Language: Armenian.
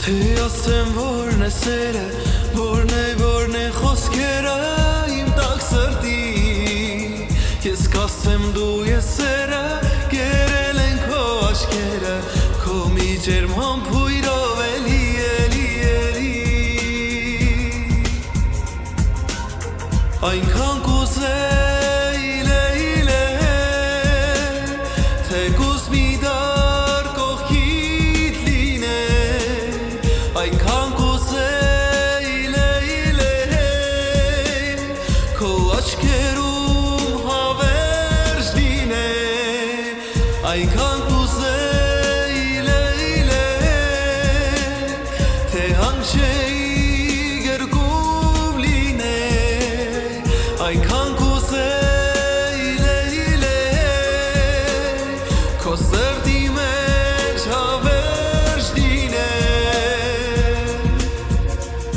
ասեմ որն է սերը, որն է խոսքերը իմ տակ սրտի Ես կասեմ դու ես սերը, կերել են քո աչքերը Քո մի ջերմ համբույրով էլի Այնքան կուզեի Թեկուզ մի դար կողքիդ լիներ Այնքան կուզեի Քո աչքերում հավերժ լիներ Այնքան